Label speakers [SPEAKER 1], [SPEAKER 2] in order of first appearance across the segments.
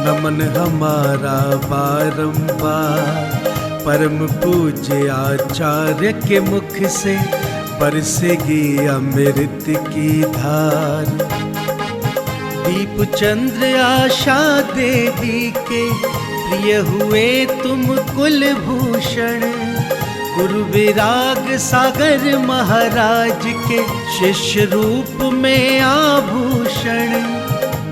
[SPEAKER 1] नमन हमारा बारंबार परम पूज्य आचार्य के मुख से बरसेगी अमृत की धार। दीप चंद्र आशा देवी के प्रिय हुए तुम कुलभूषण, गुरु विराग सागर महाराज के शिष्य रूप में आभूषण।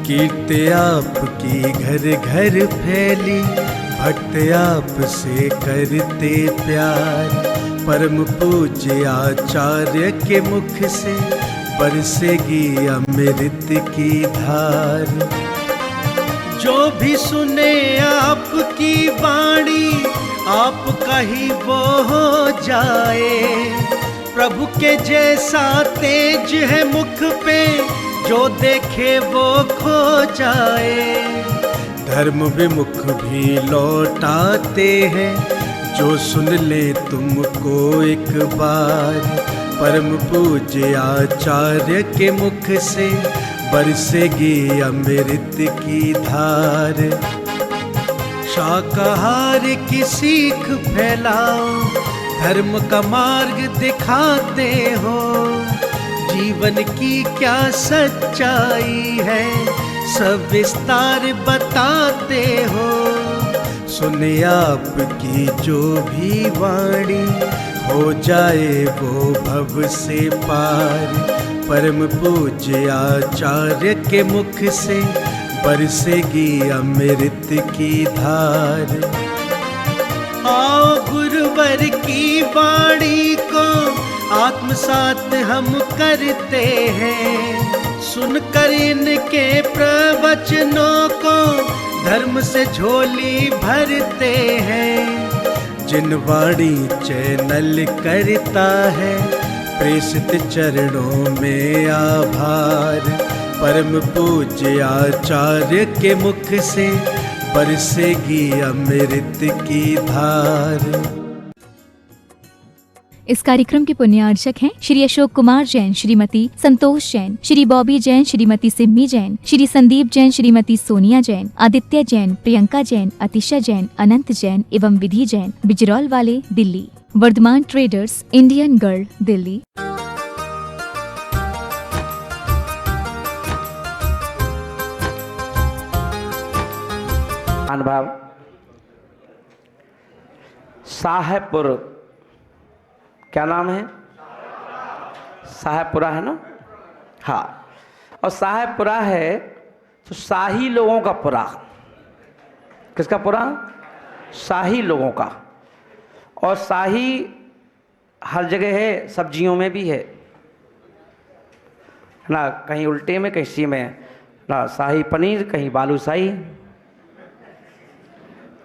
[SPEAKER 1] कीर्ति आपकी घर घर फैली, भक्त आप से करते प्यार। परम पूज्य आचार्य के मुख से बरसेगी अमृत की धार। जो भी सुने आपकी वाणी आपका ही वो हो जाए। प्रभु के जैसा तेज है मुख पे, जो देखे वो खो जाए। धर्म विमुख भी लौटाते हैं, जो सुन ले तुमको एक बार। परम पूज्य आचार्य के मुख से बरसेगी अमृत की धार। शाकाहार की सीख फैलाओ, धर्म का मार्ग दिखाते हो। जीवन की क्या सच्चाई है, सविस्तार बताते हो। सुने आपकी जो भी वाणी, हो जाए वो भव से पार। परम पूज्य आचार्य के मुख से बरसेगी अमृत की धार। आओ गुरुवर की वाणी को आत्मसात हम करते हैं। सुनकर इनके प्रवचनों को धर्म से झोली भरते हैं। जिन वाणी चैनल करता है, प्रेषित चरणों में आभार। परम पूज्य आचार्य के मुख से बरसेगी अमृत की धार।
[SPEAKER 2] इस कार्यक्रम के पुण्यार्चक हैं श्री अशोक कुमार जैन, श्रीमती संतोष जैन, श्री बॉबी जैन, श्रीमती सिम्मी जैन, श्री संदीप जैन, श्रीमती सोनिया जैन, आदित्य जैन, प्रियंका जैन, अतिशा जैन, अनंत जैन एवं विधि जैन, बिजरौल वाले, Delhi. Vardhman traders, Indian girl, Delhi.
[SPEAKER 3] Anubhav Sahebpur, क्या नाम है? साहेबपुरा है ना? हाँ, और साहेबपुरा है तो शाही लोगों का पुरा। किसका पुरा? शाही लोगों का। और शाही हर जगह है, सब्जियों में भी है ना, कहीं उल्टे में कहीं सी में ना, शाही पनीर कहीं बालूशाही।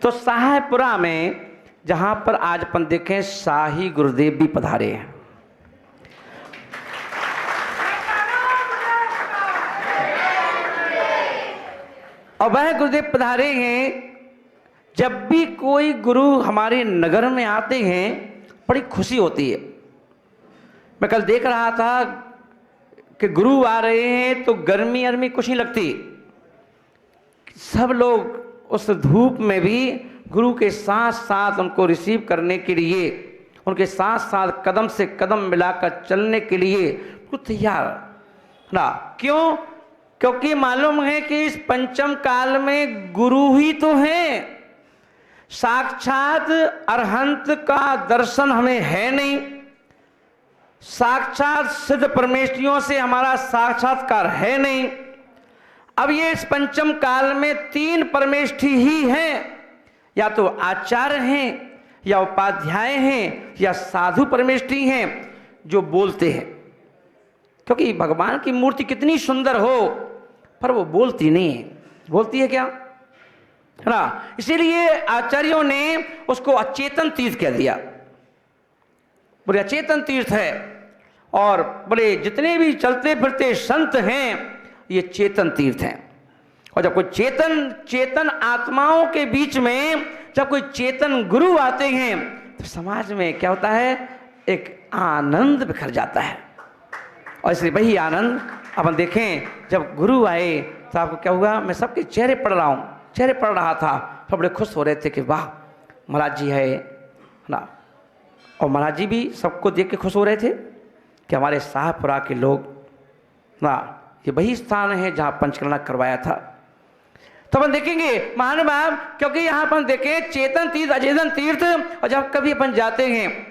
[SPEAKER 3] तो साहेबपुरा में जहाँ पर आज अपन देखें शाही गुरुदेव भी पधारे हैं। और वह गुरुदेव पधारे हैं। जब भी कोई गुरु हमारे नगर में आते हैं बड़ी खुशी होती है। मैं कल देख रहा था कि गुरु आ रहे हैं तो गर्मी अर्मी कुछ नहीं लगती। सब लोग उस धूप में भी गुरु के साथ साथ उनको रिसीव करने के लिए, उनके साथ साथ कदम से कदम मिलाकर चलने के लिए कुछ तैयार ना। क्यों? क्योंकि मालूम है कि इस पंचम काल में गुरु ही तो हैं। साक्षात अरहंत का दर्शन हमें है नहीं, साक्षात सिद्ध परमेष्ठियों से हमारा साक्षात्कार है नहीं। अब ये इस पंचम काल में तीन परमेष्ठी ही हैं, या तो आचार्य हैं, या उपाध्याय हैं, या साधु परमेष्ठी हैं जो बोलते हैं। क्योंकि भगवान की मूर्ति कितनी सुंदर हो पर वो बोलती नहीं है। बोलती है क्या? है ना? इसीलिए आचार्यों ने उसको अचेतन तीर्थ कह दिया। बोले अचेतन तीर्थ है। और बोले जितने भी चलते फिरते संत हैं ये चेतन तीर्थ हैं। और जब कोई चेतन आत्माओं के बीच में जब कोई चेतन गुरु आते हैं तो समाज में क्या होता है? एक आनंद बिखर जाता है। और इसलिए वही आनंद अपन देखें, जब गुरु आए तो आपको क्या हुआ? मैं सबके चेहरे पढ़ रहा हूँ, चेहरे पड़ रहा था, तो बड़े खुश हो रहे थे कि वाह महाराज जी है ना। और महाराज जी भी सबको देख के खुश हो रहे थे कि हमारे शाहपुरा के लोग ना, ये वही स्थान है जहाँ पंचकर्मा करवाया था। तो अपन देखेंगे महान बाब, क्योंकि यहाँ अपन देखें चेतन तीर्थ अचेतन तीर्थ, और जब कभी अपन जाते हैं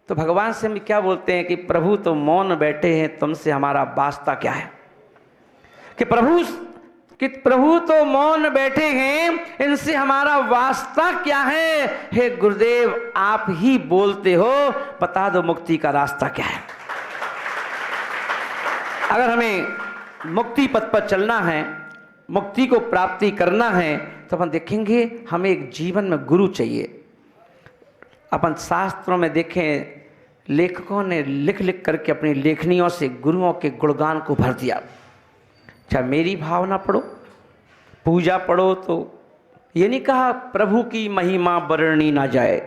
[SPEAKER 3] तो भगवान से हम क्या बोलते हैं कि प्रभु तो मौन बैठे हैं, तुमसे हमारा वास्ता क्या है। कि प्रभु तो मौन बैठे हैं, इनसे हमारा वास्ता क्या है। हे गुरुदेव आप ही बोलते हो, बता दो मुक्ति का रास्ता क्या है। अगर हमें मुक्ति पथ पर चलना है, मुक्ति को प्राप्ति करना है, तो अपन देखेंगे हमें एक जीवन में गुरु चाहिए। अपन शास्त्रों में देखें लेखकों ने लिख लिख करके अपनी लेखनियों से गुरुओं के गुणगान को भर दिया। चाहे मेरी भावना पढ़ो, पूजा पढ़ो, तो ये नहीं कहा प्रभु की महिमा वर्णी ना जाए,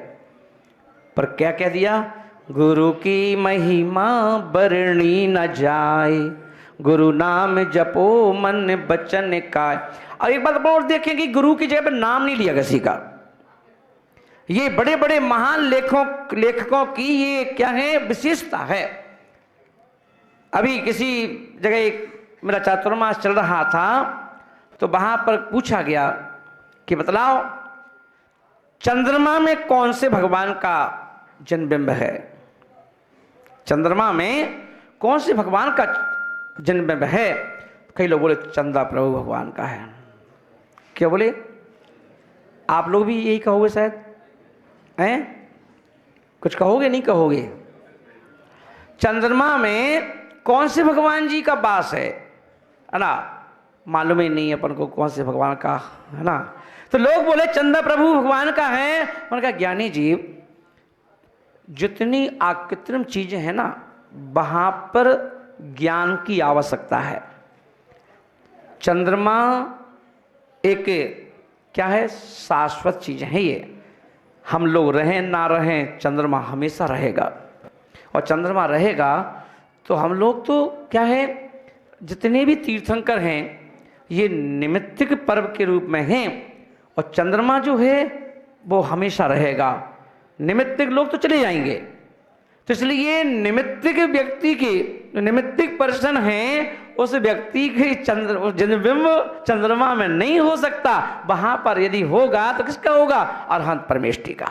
[SPEAKER 3] पर क्या कह दिया, गुरु की महिमा वर्णी न जाए, गुरु नाम जपो मन बचन का। और एक बात और देखें कि गुरु की जगह पर नाम नहीं लिया किसी का। ये बड़े बड़े महान लेखकों की ये क्या है, विशेषता है। अभी किसी जगह एक मेरा चातुर्मास चल रहा था, तो वहां पर पूछा गया कि बतलाओ चंद्रमा में कौन से भगवान का जन्मबिंब है। चंद्रमा में कौन से भगवान का जन्मबिंब है। कई लोग बोले चंद्रा प्रभु भगवान का है। क्या बोले, आप लोग भी यही कहोगे शायद, हैं? कुछ कहोगे नहीं कहोगे। चंद्रमा में कौन से भगवान जी का वास है ना, मालूम ही नहीं अपन को कौन से भगवान का है ना। तो लोग बोले चंद्र प्रभु भगवान का है। उनका ज्ञानी जी, जितनी आकृत्रिम चीजें हैं ना, वहां पर ज्ञान की आवश्यकता है। चंद्रमा एक क्या है, शाश्वत चीज है। ये हम लोग रहें ना रहें, चंद्रमा हमेशा रहेगा। और चंद्रमा रहेगा तो हम लोग तो क्या है, जितने भी तीर्थंकर हैं ये निमित्तिक पर्व के रूप में हैं, और चंद्रमा जो है वो हमेशा रहेगा। निमित्तिक लोग तो चले जाएंगे, तो इसलिए निमित्तिक व्यक्ति की, निमित्तिक पर्सन है, उस व्यक्ति के जन्मबिंब चंद्रमा में नहीं हो सकता। वहां पर यदि होगा तो किसका होगा, अरहंत परमेष्ठी का।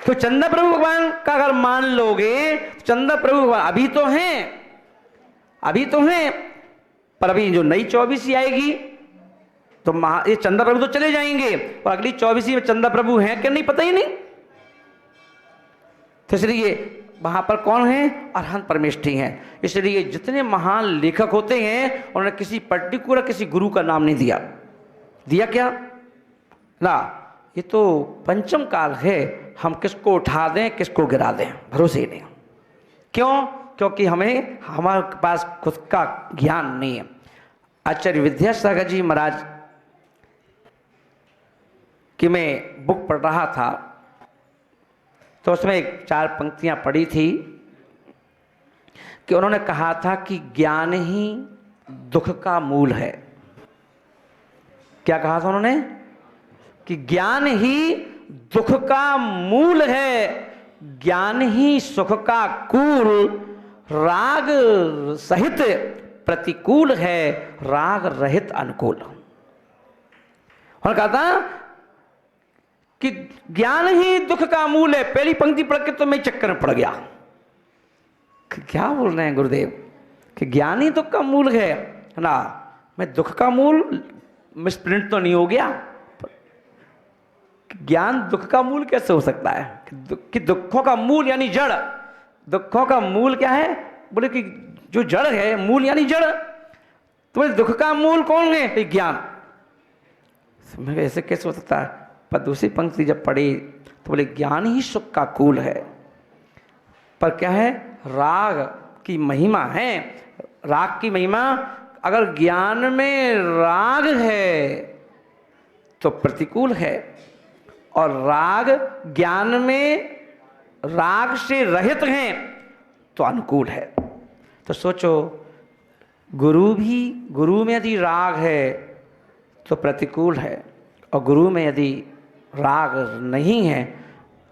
[SPEAKER 3] तो चंद्र प्रभु भगवान का अगर मान लोगे, चंद्र प्रभु भगवान अभी तो हैं, पर अभी जो नई 24वीं आएगी तो ये चंद्र प्रभु तो चले जाएंगे, और अगली 24वीं में चंद्र प्रभु हैं कि नहीं पता ही नहीं। तो इसलिए वहां पर कौन है, अरहंत परमेष्ठी हैं। इसलिए जितने महान लेखक होते हैं उन्होंने किसी पर्टिकुलर किसी गुरु का नाम नहीं दिया क्या ना। ये तो पंचम काल है, हम किसको उठा दें किसको गिरा दें भरोसे ही नहीं। क्यों, क्योंकि हमारे पास खुद का ज्ञान नहीं है। आचार्य विद्यासागर जी महाराज की मैं बुक पढ़ रहा था, तो उसमें एक 4 पंक्तियां पढ़ी थी कि उन्होंने कहा था कि ज्ञान ही दुख का मूल है। क्या कहा था उन्होंने, कि ज्ञान ही दुख का मूल है, ज्ञान ही सुख का कूल, राग सहित प्रतिकूल है, राग रहित अनुकूल। उन्होंने कहा था कि ज्ञान ही दुख का मूल है। पहली पंक्ति पढ़ के तो मैं चक्कर में पड़ गया, क्या बोल रहे हैं गुरुदेव, कि ज्ञान ही दुख का मूल है ना। मैं दुख का मूल मिसप्रिंट तो नहीं हो गया, ज्ञान दुख का मूल कैसे हो सकता है, कि दुखों का मूल यानी जड़। दुखों का मूल क्या है, बोले कि जो जड़ है, मूल यानी जड़। तो बोले दुख का मूल कौन है, ज्ञान। मैं ऐसे कैसे हो सकता है, पर दूसरी पंक्ति जब पढ़ी तो बोले ज्ञान ही सुख का कूल है। पर क्या है, राग की महिमा है। राग की महिमा, अगर ज्ञान में राग है तो प्रतिकूल है, और राग ज्ञान में राग से रहित हैं तो अनुकूल है। तो सोचो, गुरु में यदि राग है तो प्रतिकूल है, और गुरु में यदि राग नहीं है,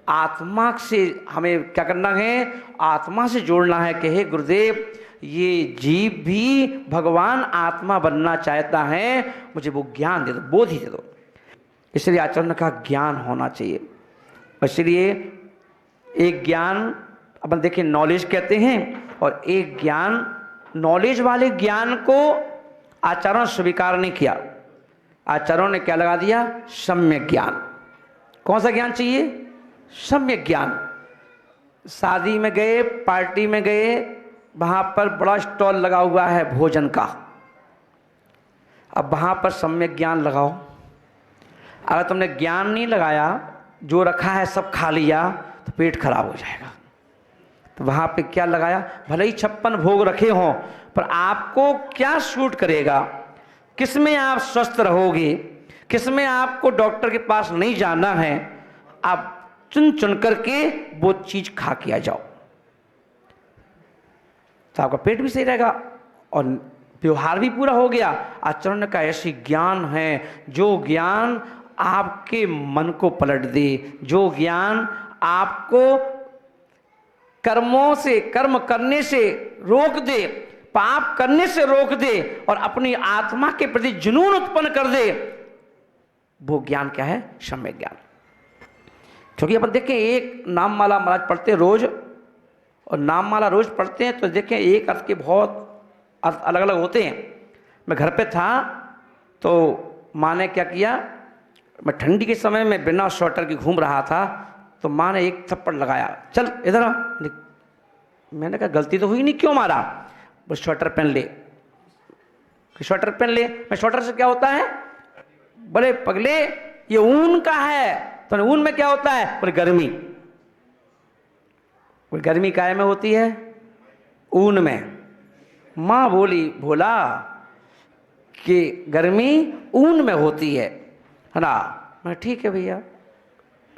[SPEAKER 3] आत्मा से हमें क्या करना है, आत्मा से जोड़ना है कि हे गुरुदेव, ये जीव भी भगवान आत्मा बनना चाहता है, मुझे वो ज्ञान दे दो, बोध ही दे दो। इसलिए आचार्य ने कहा ज्ञान होना चाहिए। इसलिए एक ज्ञान अपन देखिए नॉलेज कहते हैं, और एक ज्ञान, नॉलेज वाले ज्ञान को आचार्यों ने स्वीकार नहीं किया। आचार्यों ने क्या लगा दिया, सम्यक ज्ञान। कौन सा ज्ञान चाहिए, सम्यक ज्ञान। शादी में गए, पार्टी में गए, वहां पर बड़ा स्टॉल लगा हुआ है भोजन का, अब वहां पर सम्यक ज्ञान लगाओ। अगर तुमने ज्ञान नहीं लगाया, जो रखा है सब खा लिया, तो पेट खराब हो जाएगा। तो वहां पे क्या लगाया, भले ही 56 भोग रखे हों, पर आपको क्या सूट करेगा, किसमें आप स्वस्थ रहोगे, किसमें आपको डॉक्टर के पास नहीं जाना है, आप चुन चुन करके वो चीज खा के आ जाओ, तो आपका पेट भी सही रहेगा और व्यवहार भी पूरा हो गया। आचरण का ऐसी ज्ञान है जो ज्ञान आपके मन को पलट दे, जो ज्ञान आपको कर्मों से, कर्म करने से रोक दे, पाप करने से रोक दे और अपनी आत्मा के प्रति जुनून उत्पन्न कर दे, वो ज्ञान क्या है, सम्यक ज्ञान। क्योंकि अपन देखें, एक नाम माला महाराज पढ़ते हैं रोज, और नाम माला रोज पढ़ते हैं तो देखें एक अर्थ के बहुत अर्थ अलग अलग होते हैं। मैं घर पे था तो माँ ने क्या किया, मैं ठंडी के समय में बिना स्वेटर के घूम रहा था, तो माँ ने एक थप्पड़ लगाया, चल इधर आ। मैंने कहा गलती तो हुई नहीं, क्यों मारा, वो स्वेटर पहन ले, स्वेटर पहन ले। मैं स्वेटर से क्या होता है, बड़े पगले ये ऊन का है, तो ऊन में क्या होता है, बोले गर्मी। बोले गर्मी काय में होती है, ऊन में। माँ बोली भोला कि गर्मी ऊन में होती है ना। मैं ठीक है भैया,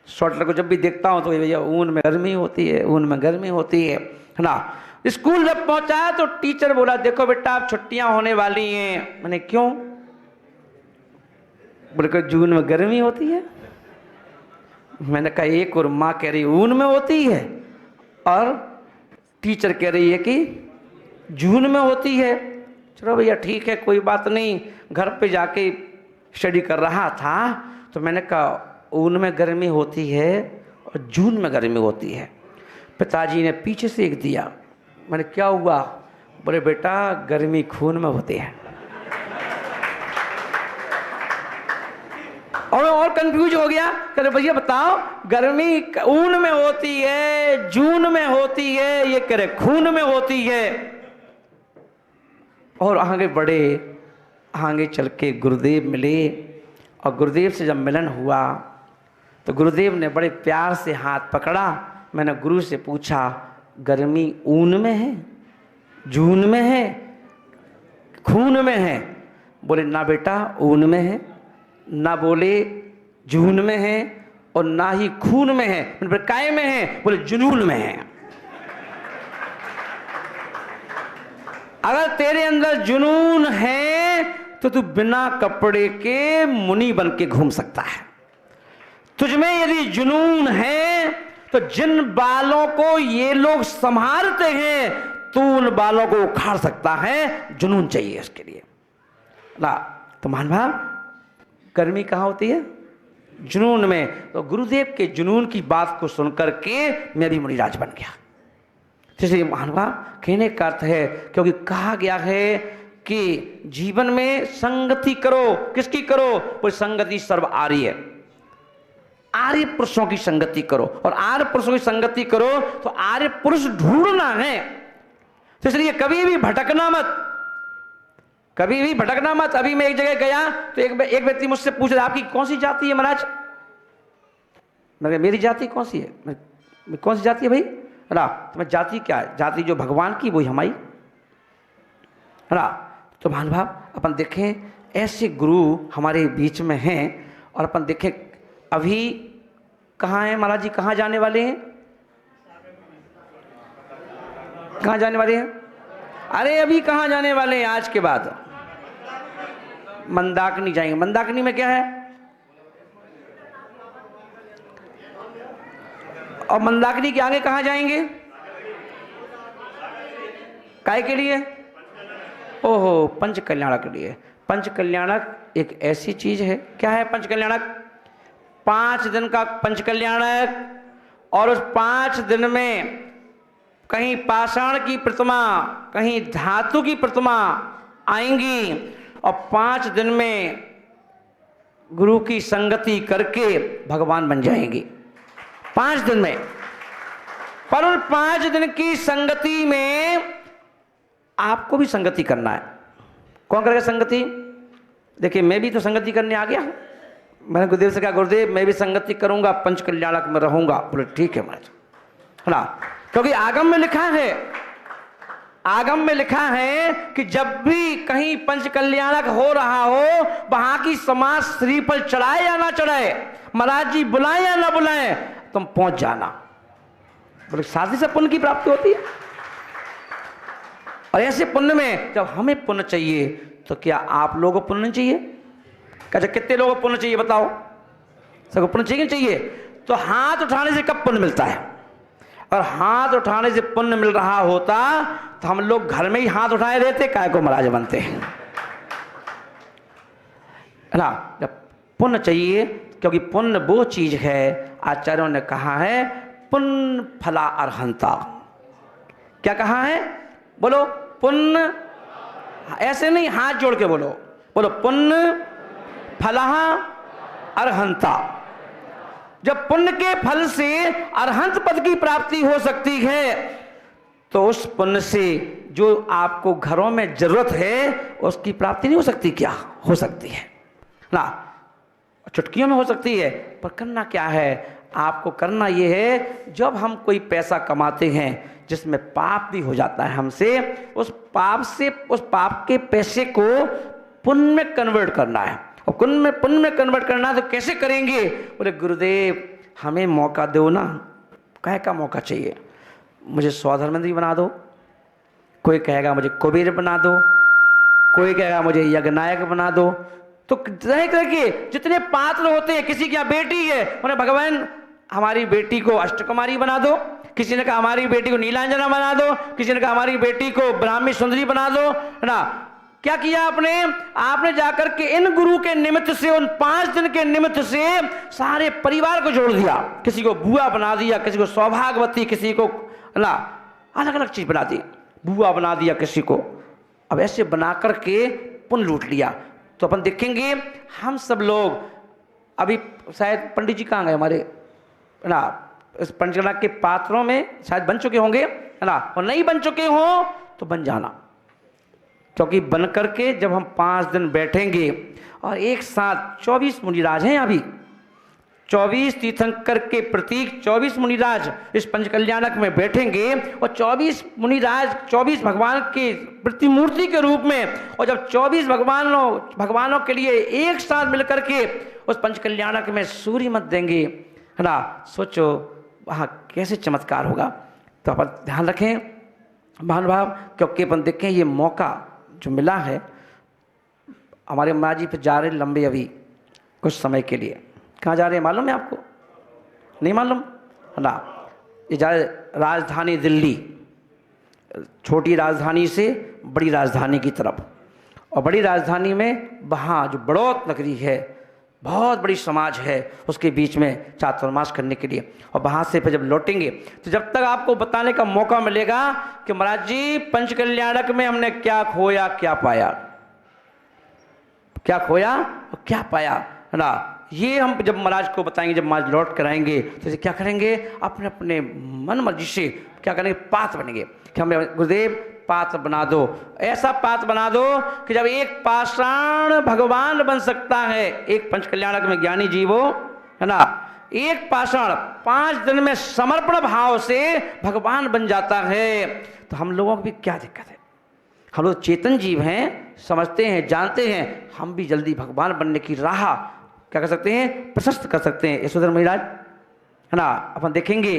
[SPEAKER 3] स्वेटर को जब भी देखता हूं तो भैया ऊन में गर्मी होती है, ऊन में गर्मी होती है ना। स्कूल जब पहुंचा तो टीचर बोला देखो बेटा अब छुट्टियां होने वाली हैं। मैंने क्यों, बोले जून में गर्मी होती है। मैंने कहा एक और माँ कह रही ऊन में होती है और टीचर कह रही है कि जून में होती है। चलो भैया ठीक है, कोई बात नहीं। घर पे जाके स्टडी कर रहा था तो मैंने कहा ऊन में गर्मी होती है और जून में गर्मी होती है। पिताजी ने पीछे से एक दिया। मैंने क्या हुआ, बोले बेटा गर्मी खून में होती है। और कंफ्यूज हो गया, कहते भैया बताओ गर्मी ऊन में होती है, जून में होती है, ये कह रहे खून में होती है। और आगे बढ़े, आगे चल के गुरुदेव मिले और गुरुदेव से जब मिलन हुआ तो गुरुदेव ने बड़े प्यार से हाथ पकड़ा। मैंने गुरु से पूछा गर्मी ऊन में है, जून में है, खून में है? बोले ना बेटा ऊन में है, ना बोले जून में है और ना ही खून में है। बोले काय में है? बोले जुनून में है। अगर तेरे अंदर जुनून है तो तू बिना कपड़े के मुनि बन के घूम सकता है। तुझमें यदि जुनून है तो जिन बालों को ये लोग संभालते हैं तू उन बालों को उखाड़ सकता है। जुनून चाहिए इसके लिए ना। तो मान भाव गर्मी कहाँ होती है? जुनून में। तो गुरुदेव के जुनून की बात को सुनकर के मेरी मुनिराज बन गया। इसलिए महानुभाव कहने का अर्थ है, क्योंकि कहा गया है कि जीवन में संगति करो। किसकी करो? कोई संगति सर्व आर्य, आर्य पुरुषों की संगति करो। और आर्य पुरुषों की संगति करो तो आर्य पुरुष ढूंढना है। तो इसलिए कभी भी भटकना मत, कभी भी भटकना मत। अभी मैं एक जगह गया तो एक व्यक्ति मुझसे पूछ रहा आपकी कौन सी जाति है महाराज? मैं मेरी जाति कौन सी है? मैं कौन सी जाति है भाई? ना तो मैं जाति क्या है? जाति जो भगवान की वही हमारी ना। तो महानुभाव अपन देखें ऐसे गुरु हमारे बीच में हैं। और अपन देखें अभी कहाँ हैं महाराज जी? कहाँ जाने वाले हैं? कहाँ जाने वाले हैं? अरे अभी कहाँ जाने वाले हैं? आज के बाद मंदाकिनी जाएंगे। मंदाकिनी में क्या है? और मंदाकिनी के आगे कहाँ जाएंगे? काय के लिए? ओहो, पंच कल्याणक के लिए। पंच कल्याणक एक ऐसी चीज है। क्या है पंच कल्याणक? 5 दिन का पंच कल्याणक, और उस 5 दिन में कहीं पाषाण की प्रतिमा, कहीं धातु की प्रतिमा आएंगी, और 5 दिन में गुरु की संगति करके भगवान बन जाएंगी। 5 दिन में। पर उन 5 दिन की संगति में आपको भी संगति करना है। कौन करेगा संगति? देखिए, मैं भी तो संगति करने आ गया हूं। मैंने गुरुदेव से कहा, गुरुदेव मैं भी संगति करूंगा, पंच कल्याणक में रहूंगा। बोले ठीक है महाराज, है ना? क्योंकि आगम में लिखा है, आगम में लिखा है कि जब भी कहीं पंच कल्याणक हो रहा हो, वहां की समाज श्रीफल चढ़ाए या ना चढ़ाए, महाराज जी बुलाए या ना बुलाए, तुम पहुंच जाना। बोले शादी से पुण्य की प्राप्ति होती है। और ऐसे पुण्य में जब हमें पुण्य चाहिए, तो क्या आप लोगों को पुण्य नहीं चाहिए? अच्छा, कितने लोगों को पुण्य चाहिए बताओ? सबको पुण्य चाहिए? चाहिए। तो हाथ उठाने से कब पुण्य मिलता है? और हाथ उठाने से पुण्य मिल रहा होता तो हम लोग घर में ही हाथ उठाए रहते, काय को महाराज बनते हैं, है ना? जब पुण्य चाहिए, क्योंकि पुण्य वो चीज है, आचार्यों ने कहा है पुण्य फला अर्हंता। क्या कहा है? बोलो पुण्य, ऐसे नहीं, हाथ जोड़ के बोलो, बोलो पुण्य फला अर्हंता। जब पुण्य के फल से अरहंत पद की प्राप्ति हो सकती है, तो उस पुण्य से जो आपको घरों में जरूरत है उसकी प्राप्ति नहीं हो सकती? क्या हो सकती है ना? चुटकियों में हो सकती है। पर करना क्या है? आपको करना यह है, जब हम कोई पैसा कमाते हैं जिसमें पाप भी हो जाता है हमसे, उस पाप के पैसे को पुण्य में कन्वर्ट करना है। और पुण्य में कन्वर्ट करना तो कैसे करेंगे? बोले गुरुदेव हमें मौका दो ना। कहे का मौका चाहिए? मुझे स्वधर्मेंद्री बना दो, कोई कहेगा मुझे कुबेर बना दो, कोई कहेगा मुझे यज्ञनायक बना दो। तो तरह तरह के जितने पात्र होते हैं, किसी की बेटी है, उन्हें भगवान हमारी बेटी को अष्टकुमारी बना दो, किसी ने कहा हमारी बेटी को नीलांजना बना दो, किसी ने कहा हमारी बेटी को ब्राह्मी सुंदरी बना दो, है ना? क्या किया आपने जाकर के इन गुरु के निमित्त से, उन 5 दिन के निमित्त से सारे परिवार को जोड़ दिया। किसी को बुआ बना दिया, किसी को सौभाग्यवती, किसी को ना अलग अलग चीज बना दी, बुआ बना दिया किसी को। अब ऐसे बना करके पुण्य लूट लिया। तो अपन देखेंगे हम सब लोग, अभी शायद पंडित जी कहाँ गए हमारे, है ना? इस पंचकला के पात्रों में शायद बन चुके होंगे, है ना? और नहीं बन चुके हो तो बन जाना, क्योंकि बन करके जब हम 5 दिन बैठेंगे और एक साथ 24 मुनिराज हैं, अभी 24 तीर्थंकर के प्रतीक 24 मुनिराज इस पंचकल्याणक में बैठेंगे, और 24 मुनिराज 24 भगवान के प्रतिमूर्ति के रूप में, और जब 24 भगवानों के लिए एक साथ मिलकर के उस पंचकल्याणक में सूर्य मत देंगे, है ना? सोचो वहाँ कैसे चमत्कार होगा। तो अपन ध्यान रखें महानुभाव, क्योंकि अपन देखें ये मौका जो मिला है, हमारे महाराज जी फिर जा रहे लंबे अभी कुछ समय के लिए। कहाँ जा रहे हैं मालूम है आपको? नहीं मालूम, है ना? ये जा रहे राजधानी दिल्ली, छोटी राजधानी से बड़ी राजधानी की तरफ। और बड़ी राजधानी में वहाँ जो बड़ौत नगरी है, बहुत बड़ी समाज है, उसके बीच में चातुर्मास करने के लिए। और वहाँ से फिर जब लौटेंगे तो जब तक आपको बताने का मौका मिलेगा कि महाराज जी पंचकल्याणक में हमने क्या खोया क्या पाया, क्या खोया और क्या पाया, है ना? ये हम जब महाराज को बताएंगे, जब महाराज लौट कर आएंगे तो इसे क्या करेंगे? अपने अपने मन मर्जी से क्या करेंगे? पात्र बनेंगे कि हमें गुरुदेव पात्र बना दो, ऐसा पात्र बना दो कि जब एक पाषाण भगवान बन सकता है, एक पंचकल्याणक में ज्ञानी जीवो, है ना, एक पाषाण 5 दिन में समर्पण भाव से भगवान बन जाता है, तो हम लोगों को भी क्या दिक्कत है? हम लोग चेतन जीव हैं, समझते हैं, जानते हैं, हम भी जल्दी भगवान बनने की राह क्या कर सकते हैं? प्रशस्त कर सकते हैं। यशोधर महाराज, है ना? अपन देखेंगे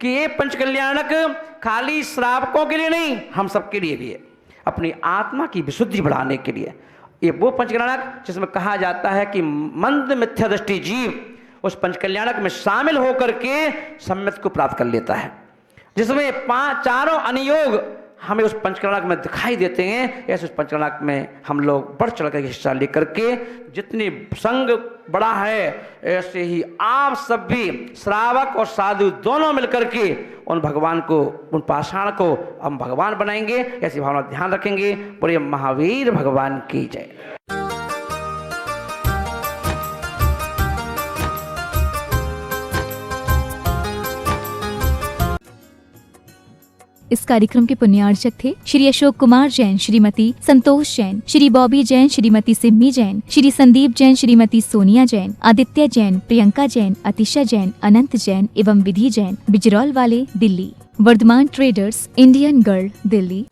[SPEAKER 3] कि ये पंचकल्याणक खाली श्रावकों के लिए नहीं, हम सबके लिए भी है, अपनी आत्मा की विशुद्धि बढ़ाने के लिए। ये वो पंचकल्याणक जिसमें कहा जाता है कि मंद मिथ्या दृष्टि जीव उस पंचकल्याणक में शामिल होकर के सम्यक को प्राप्त कर लेता है, जिसमें चारों अनुयोग हमें उस पंचकल्याणक में दिखाई देते हैं। ऐसे उस पंचकल्याणक में हम लोग बढ़ चढ़ कर हिस्सा लेकर के जितनी संग बड़ा है, ऐसे ही आप सब भी श्रावक और साधु दोनों मिलकर के उन भगवान को, उन पाषाण को हम भगवान बनाएंगे, ऐसी भावना ध्यान रखेंगे। बोलिए महावीर भगवान की जय।
[SPEAKER 2] इस कार्यक्रम के पुण्यार्चक थे श्री अशोक कुमार जैन, श्रीमती संतोष जैन, श्री बॉबी जैन, श्रीमती सिम्मी जैन, श्री संदीप जैन, श्रीमती सोनिया जैन, आदित्य जैन, प्रियंका जैन, अतिशा जैन, अनंत जैन एवं विधि जैन, बिजरौल वाले, Delhi. Vardhman traders, Indian girl, Delhi.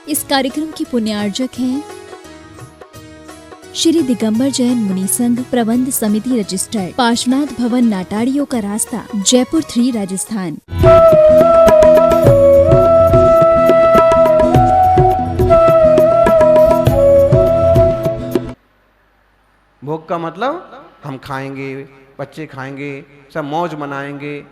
[SPEAKER 4] इस कार्यक्रम की पुण्यार्चक हैं श्री दिगंबर जैन मुनि संघ प्रबंध समिति रजिस्टर्ड, पार्श्वनाथ भवन, नाटाड़ियों का रास्ता, जयपुर 3, राजस्थान।
[SPEAKER 5] भोग का मतलब हम खाएंगे, बच्चे खाएंगे, सब मौज मनाएंगे,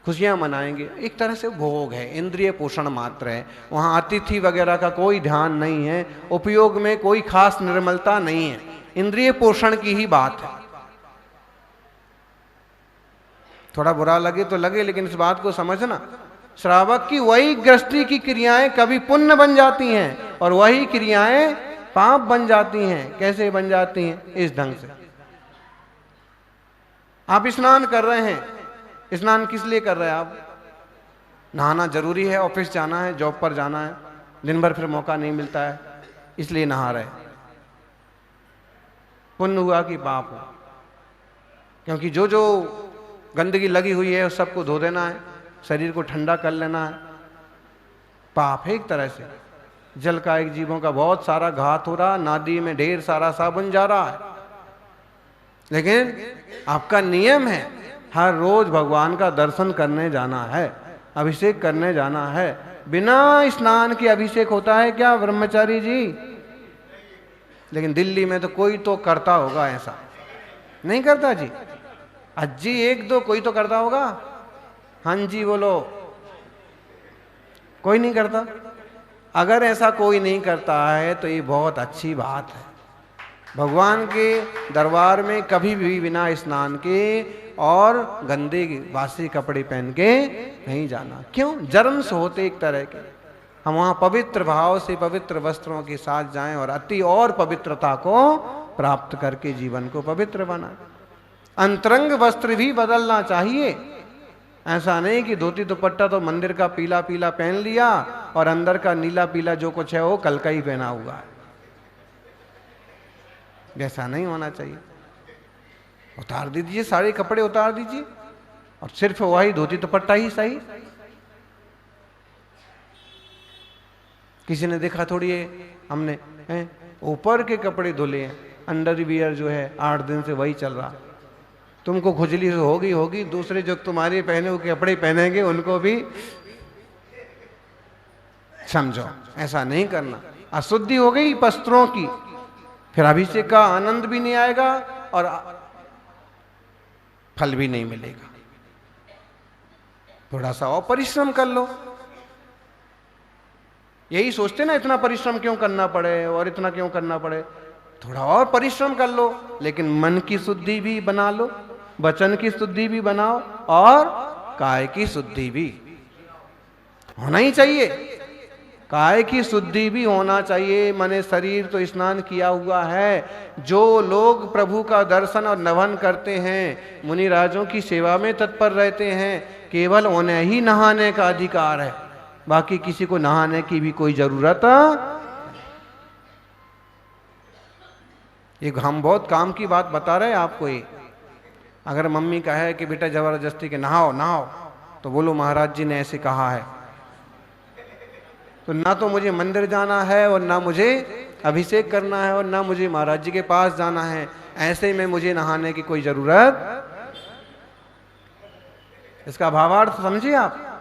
[SPEAKER 5] खुशियां मनाएंगे, एक तरह से भोग है, इंद्रिय पोषण मात्र है। वहाँ अतिथि वगैरह का कोई ध्यान नहीं है, उपयोग में कोई खास निर्मलता नहीं है, इंद्रिय पोषण की ही बात है। थोड़ा बुरा लगे तो लगे, लेकिन इस बात को समझना, श्रावक की वही गृहस्थी की क्रियाएं कभी पुण्य बन जाती हैं और वही क्रियाएं पाप बन जाती हैं। कैसे बन जाती हैं? इस ढंग से। आप स्नान कर रहे हैं, स्नान किस लिए कर रहे हैं आप? नहाना जरूरी है, ऑफिस जाना है, जॉब पर जाना है, दिन भर फिर मौका नहीं मिलता है, इसलिए नहा रहे। पुण्य हुआ कि पाप हुआ? क्योंकि जो जो गंदगी लगी हुई है उस सबको धो देना है, शरीर को ठंडा कर लेना है। पाप है एक तरह से। जल का एक जीवों का बहुत सारा घात हो रहा, नादी में ढेर सारा साबुन जा रहा है, लेकिन आपका नियम है हर रोज भगवान का दर्शन करने जाना है, अभिषेक करने जाना है। बिना स्नान के अभिषेक होता है क्या ब्रह्मचारी जी? लेकिन दिल्ली में तो कोई तो करता होगा, ऐसा नहीं करता जी? अज्जी एक दो कोई तो करता होगा। हाँ जी बोलो। कोई नहीं करता? अगर ऐसा कोई नहीं करता है तो ये बहुत अच्छी बात है। भगवान के दरबार में कभी भी बिना स्नान के और गंदे बासी कपड़े पहन के नहीं जाना। क्यों? जन्म से होते एक तरह के। हम वहाँ पवित्र भाव से पवित्र वस्त्रों के साथ जाएं और अति और पवित्रता को प्राप्त करके जीवन को पवित्र बनाएं। अंतरंग वस्त्र भी बदलना चाहिए। ऐसा नहीं कि धोती दुपट्टा तो मंदिर का पीला पीला पहन लिया और अंदर का नीला पीला जो कुछ है वो कल का ही पहना हुआ है। ऐसा नहीं होना चाहिए। उतार दीजिए, सारे कपड़े उतार दीजिए और सिर्फ वही धोती दुपट्टा ही सही। किसी ने देखा थोड़ी है, हमने ऊपर के कपड़े धुले हैं, अंडरवियर जो है 8 दिन से वही चल रहा। तुमको खुजली होगी, दूसरे जो तुम्हारे पहने हुए कपड़े पहनेंगे उनको भी समझो। ऐसा नहीं करना। अशुद्धि हो गई वस्त्रों की, फिर अभिषेक का आनंद भी नहीं आएगा और फल भी नहीं मिलेगा। थोड़ा सा और परिश्रम कर लो। यही सोचते ना इतना परिश्रम क्यों करना पड़े और इतना क्यों करना पड़े। थोड़ा और परिश्रम कर लो, लेकिन मन की शुद्धि भी बना लो, वचन की शुद्धि भी बनाओ और काय की शुद्धि भी होना ही चाहिए। काय की शुद्धि भी होना चाहिए। माने शरीर तो स्नान किया हुआ है। जो लोग प्रभु का दर्शन और नमन करते हैं, मुनि राजों की सेवा में तत्पर रहते हैं, केवल उन्हें ही नहाने का अधिकार है, बाकी किसी को नहाने की भी कोई जरूरत। ये हम बहुत काम की बात बता रहे हैं आपको। ये अगर मम्मी कहे कि बेटा जबरदस्ती के नहाओ नहाओ, तो बोलो महाराज जी ने ऐसे कहा है, तो ना तो मुझे मंदिर जाना है और ना मुझे अभिषेक करना है और ना मुझे महाराज जी के पास जाना है। ऐसे में मुझे नहाने की कोई जरूरत। इसका भावार्थ समझिए आप।